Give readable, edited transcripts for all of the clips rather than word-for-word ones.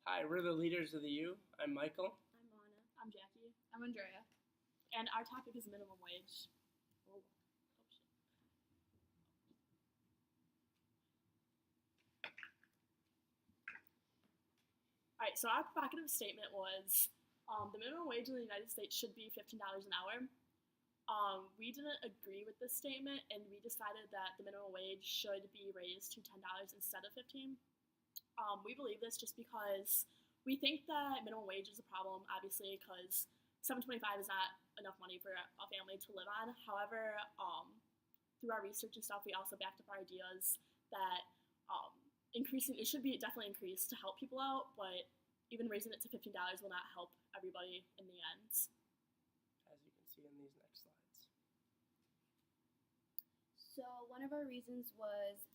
Hi, we're the leaders of the U. I'm Michael. I'm Anna. I'm Jackie. I'm Andrea. And our topic is minimum wage. Oh, shit. All right, so our provocative statement was the minimum wage in the United States should be $15 an hour. We didn't agree with this statement, and we decided that the minimum wage should be raised to $10 instead of 15. We believe this just because we think that minimum wage is a problem, obviously, because 725 is not enough money for a family to live on. However, through our research and stuff, we also backed up our ideas that increasing it should be definitely increased to help people out, but even raising it to $15 will not help everybody in the end. As you can see in these next slides. So one of our reasons was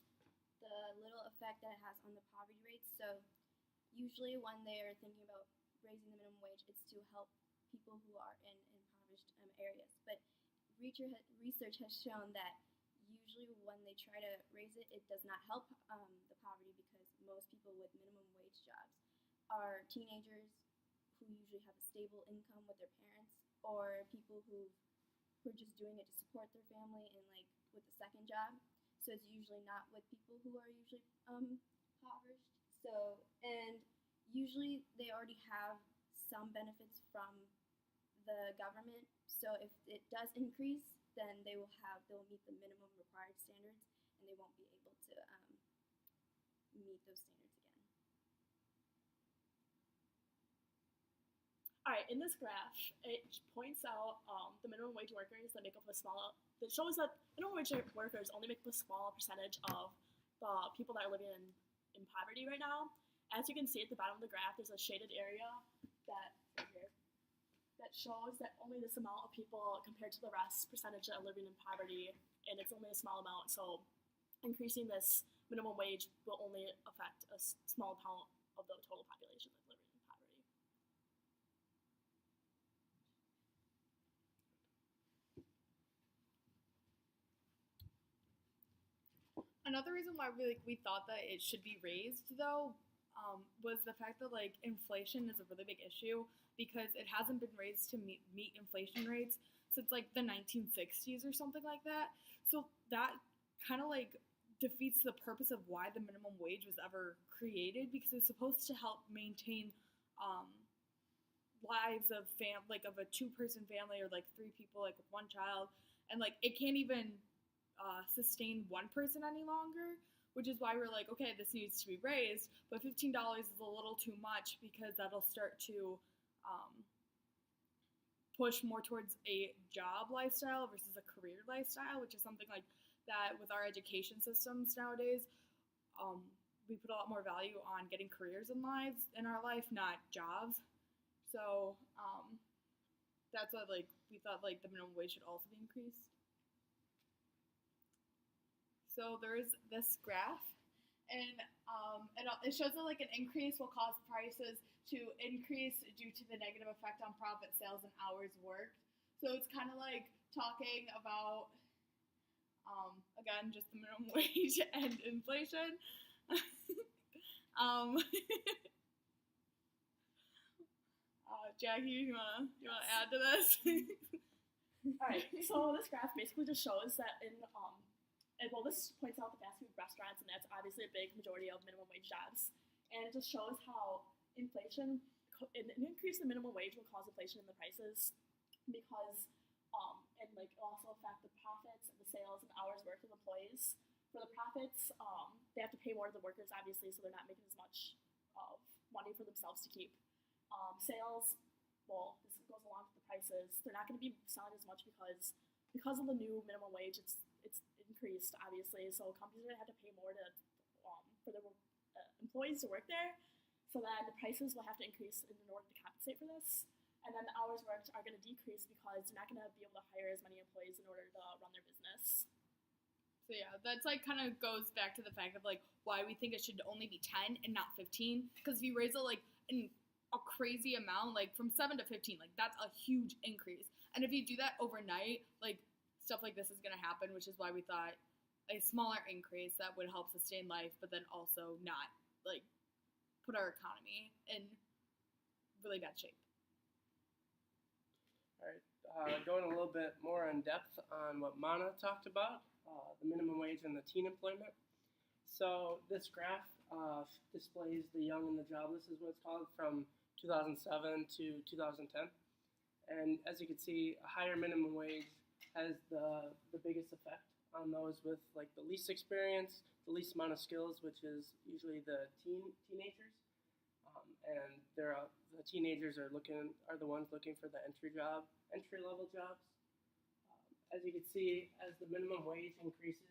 the little effect that it has on the poverty rates. So usually when they're thinking about raising the minimum wage, it's to help people who are in impoverished areas. But research has shown that usually when they try to raise it, it does not help the poverty because most people with minimum wage jobs are teenagers who usually have a stable income with their parents, or people who are just doing it to support their family and like with a second job. So it's usually not with people who are usually impoverished. So and usually they already have some benefits from the government. So if it does increase, then they'll meet the minimum required standards, and they won't be able to meet those standards again. All right, in this graph, it points out the minimum wage workers that make up a small. It shows that minimum wage workers only make up a small percentage of the people that are living in poverty right now. As you can see at the bottom of the graph, there's a shaded area that right here that shows that only this amount of people compared to the rest percentage that are living in poverty, and it's only a small amount. So increasing this minimum wage will only affect a small amount of the total population that's living in poverty. Another reason why we thought that it should be raised though was the fact that like inflation is a really big issue because it hasn't been raised to meet inflation rates since like the 1960s or something like that. So that kind of like defeats the purpose of why the minimum wage was ever created, because it's supposed to help maintain lives of of a two-person family or like three people like with one child, and like it can't even sustain one person any longer, which is why we're like, okay, this needs to be raised, but $15 is a little too much because that'll start to push more towards a job lifestyle versus a career lifestyle, which is something like that with our education systems nowadays. We put a lot more value on getting careers in our life, not jobs. So that's why like we thought like the minimum wage should also be increased. So there's this graph, and it shows that like an increase will cause prices to increase due to the negative effect on profit, sales, and hours worked. So it's kind of like talking about, again, just the minimum wage and inflation. Jackie, you wanna add to this? All right, so this graph basically just shows that this points out the fast food restaurants, and that's obviously a big majority of minimum wage jobs. And it just shows how inflation, an increase in the minimum wage will cause inflation in the prices because, and like it'll also affect the profits and the sales and the hours worked of employees. For the profits, they have to pay more to the workers, obviously, so they're not making as much of money for themselves to keep. Sales, well, this goes along with the prices. They're not going to be selling as much because of the new minimum wage. It's increased, obviously, so companies are going to have to pay more for their employees to work there. So then the prices will have to increase in order to compensate for this. And then the hours worked are going to decrease because they're not going to be able to hire as many employees in order to run their business. So yeah, that's like kind of goes back to the fact of like why we think it should only be 10 and not 15. Because if you raise it like a crazy amount, like from 7 to 15, like that's a huge increase. And if you do that overnight, like stuff like this is going to happen, which is why we thought a smaller increase that would help sustain life, but then also not like put our economy in really bad shape. All right, going a little bit more in depth on what Mana talked about, the minimum wage and the teen employment. So this graph displays the young and the jobless, is what it's called, from 2007 to 2010. And as you can see, a higher minimum wage has the biggest effect on those with like the least experience, the least amount of skills, which is usually the teenagers. And the teenagers are the ones looking for the entry level jobs. As you can see, as the minimum wage increases,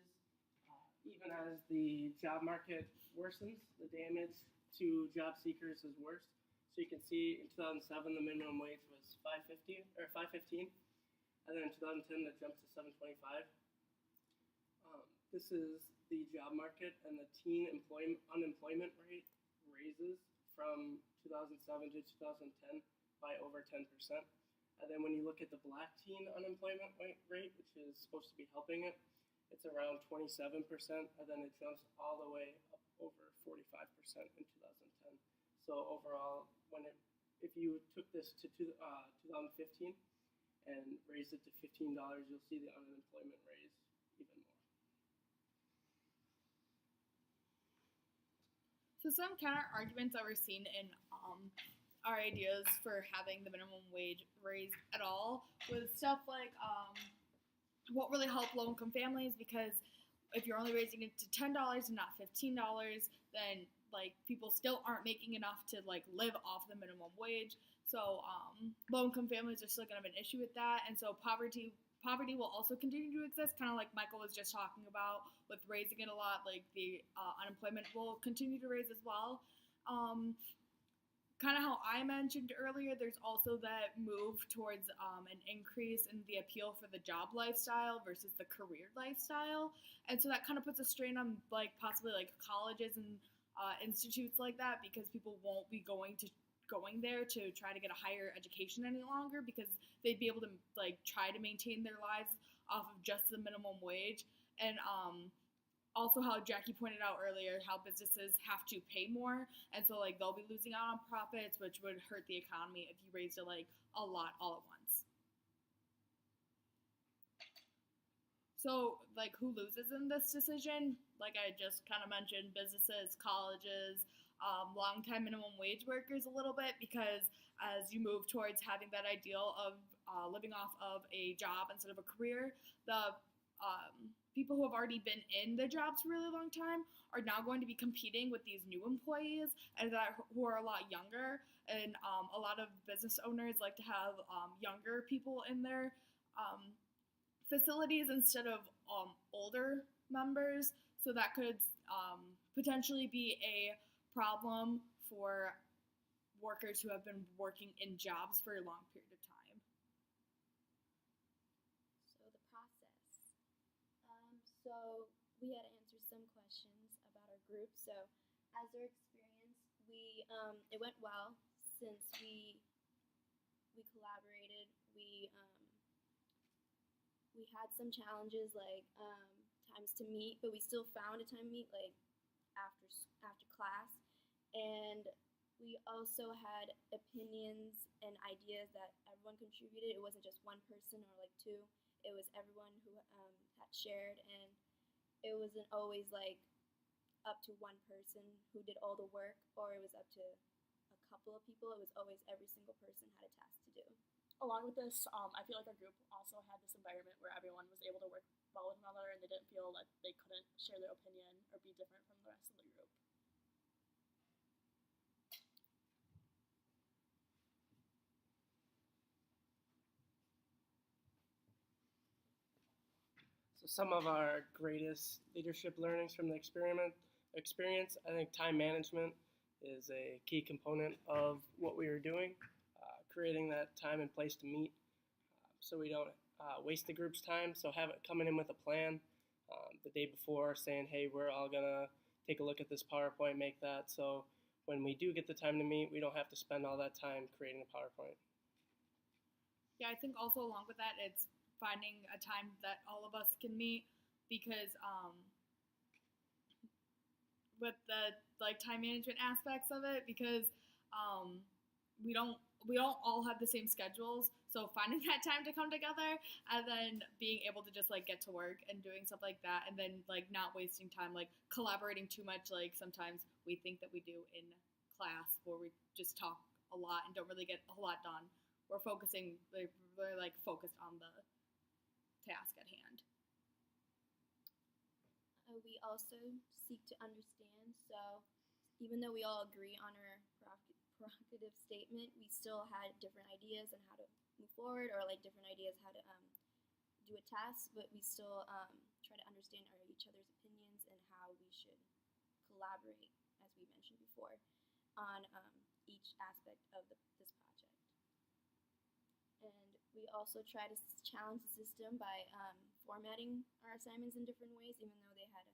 even as the job market worsens, the damage to job seekers is worse. So you can see in 2007 the minimum wage was $5.15, and then in 2010 it jumped to $7.25. This is the job market, and the teen unemployment rate raises from 2007 to 2010 by over 10%. And then when you look at the black teen unemployment rate, which is supposed to be helping it, it's around 27%, and then it jumps all the way up over 45% in 2010. So overall, if you took this to 2015 and raised it to $15, you'll see the unemployment raise even more. So some counter arguments that we're seeing in our ideas for having the minimum wage raised at all was stuff like what really help low-income families, because if you're only raising it to $10 and not $15, then like people still aren't making enough to like live off the minimum wage. So low-income families are still gonna have an issue with that, and so poverty will also continue to exist, kind of like Michael was just talking about with raising it a lot. Like the unemployment will continue to raise as well. Kind of how I mentioned earlier, there's also that move towards an increase in the appeal for the job lifestyle versus the career lifestyle, and so that kind of puts a strain on like possibly like colleges and institutes like that, because people won't be going there to try to get a higher education any longer, because they'd be able to like try to maintain their lives off of just the minimum wage. And also how Jackie pointed out earlier, how businesses have to pay more, and so like they'll be losing out on profits, which would hurt the economy if you raised it like a lot all at once. So like who loses in this decision? Like I just kind of mentioned, businesses, colleges, long-time minimum wage workers a little bit, because as you move towards having that ideal of living off of a job instead of a career, the people who have already been in the jobs for a really long time are now going to be competing with these new employees and who are a lot younger. And a lot of business owners like to have younger people in their facilities instead of older members. So that could potentially be a problem for workers who have been working in jobs for a long period of time. So the process. So we had to answer some questions about our group. So as our experience, it went well since we collaborated. We had some challenges like times to meet, but we still found a time to meet like after class. And we also had opinions and ideas that everyone contributed. It wasn't just one person or like two. It was everyone who had shared, and it wasn't always like up to one person who did all the work, or it was up to a couple of people. It was always every single person had a task to do. Along with this, I feel like our group also had this environment where everyone was able to work well with one another, and they didn't feel like they couldn't share their opinion or be different from the rest of the group. So some of our greatest leadership learnings from the experience, I think time management is a key component of what we were doing, creating that time and place to meet so we don't waste the group's time. So have it coming in with a plan the day before, saying, hey, we're all going to take a look at this PowerPoint, make that. So when we do get the time to meet, we don't have to spend all that time creating a PowerPoint. Yeah, I think also along with that, it's finding a time that all of us can meet, because with the like time management aspects of it because we don't all have the same schedules. So finding that time to come together and then being able to just like get to work and doing stuff like that and then like not wasting time like collaborating too much like sometimes we think that we do in class where we just talk a lot and don't really get a whole lot done. We're focusing we're like focused on the task at hand. We also seek to understand. So even though we all agree on our provocative statement, we still had different ideas on how to move forward, or like different ideas how to do a task. But we still try to understand each other's opinions and how we should collaborate, as we mentioned before, on each aspect of this project. And we also try to challenge the system by formatting our assignments in different ways, even though they had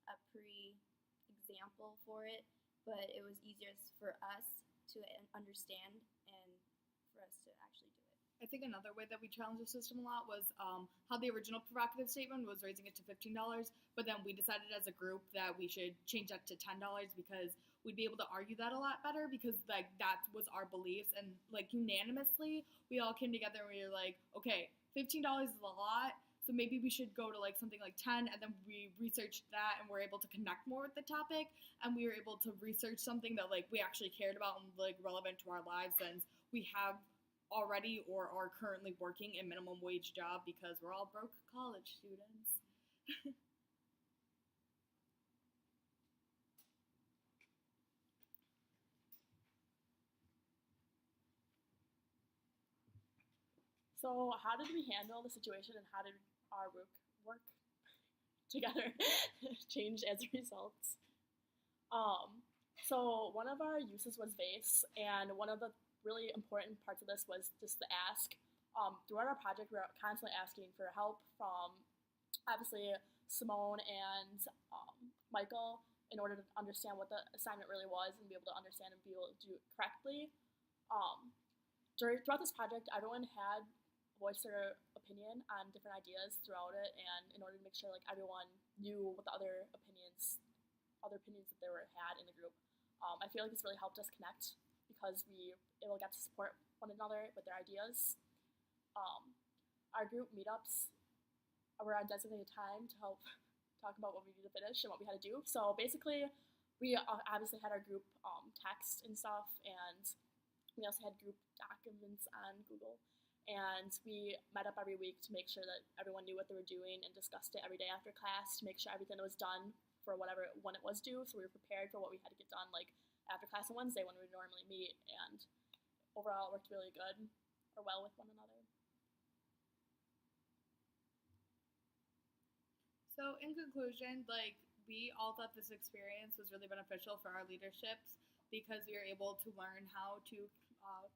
a pre-example for it. But it was easier for us to understand and for us to actually do it. I think another way that we challenged the system a lot was how the original provocative statement was raising it to $15, but then we decided as a group that we should change that to $10 because we'd be able to argue that a lot better because like that was our beliefs and like unanimously we all came together and we were like, okay, $15 is a lot, so maybe we should go to like something like 10, and then we researched that and were able to connect more with the topic, and we were able to research something that like we actually cared about and like relevant to our lives since we have already or are currently working a minimum wage job because we're all broke college students. So how did we handle the situation and how did our work together change as a result? So one of our uses was vase, and one of the really important parts of this was just the ask. Throughout our project, we were constantly asking for help from, obviously, Simone and Michael in order to understand what the assignment really was and be able to understand and be able to do it correctly. Throughout this project, everyone had voiced their opinion on different ideas throughout it, and in order to make sure like everyone knew what the other opinions that they had in the group. I feel like this really helped us connect because we able to get to support one another with their ideas. Our group meetups were on designated time to help talk about what we needed to finish and what we had to do. So basically, we obviously had our group text and stuff, and we also had group documents on Google. And we met up every week to make sure that everyone knew what they were doing and discussed it every day after class to make sure everything was done for when it was due. So we were prepared for what we had to get done like after class on Wednesday when we would normally meet. And overall, it worked really good or well with one another. So in conclusion, like we all thought this experience was really beneficial for our leaderships because we were able to learn how to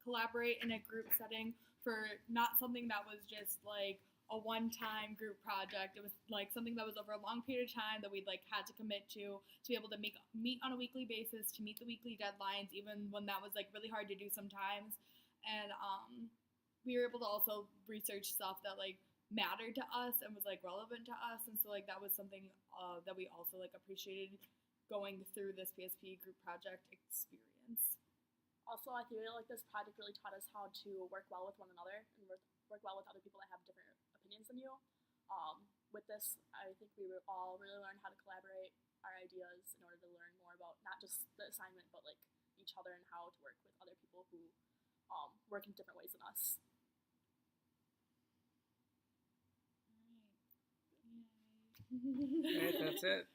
collaborate in a group setting for not something that was just like a one-time group project. It was like something that was over a long period of time that we'd like had to commit to be able to meet on a weekly basis, to meet the weekly deadlines, even when that was like really hard to do sometimes. And we were able to also research stuff that like mattered to us and was like relevant to us, and so like that was something that we also like appreciated going through this PSP group project experience. Also, I feel like this project really taught us how to work well with one another and work well with other people that have different opinions than you. With this, I think we all really learned how to collaborate our ideas in order to learn more about not just the assignment, but like each other and how to work with other people who work in different ways than us. All right, that's it.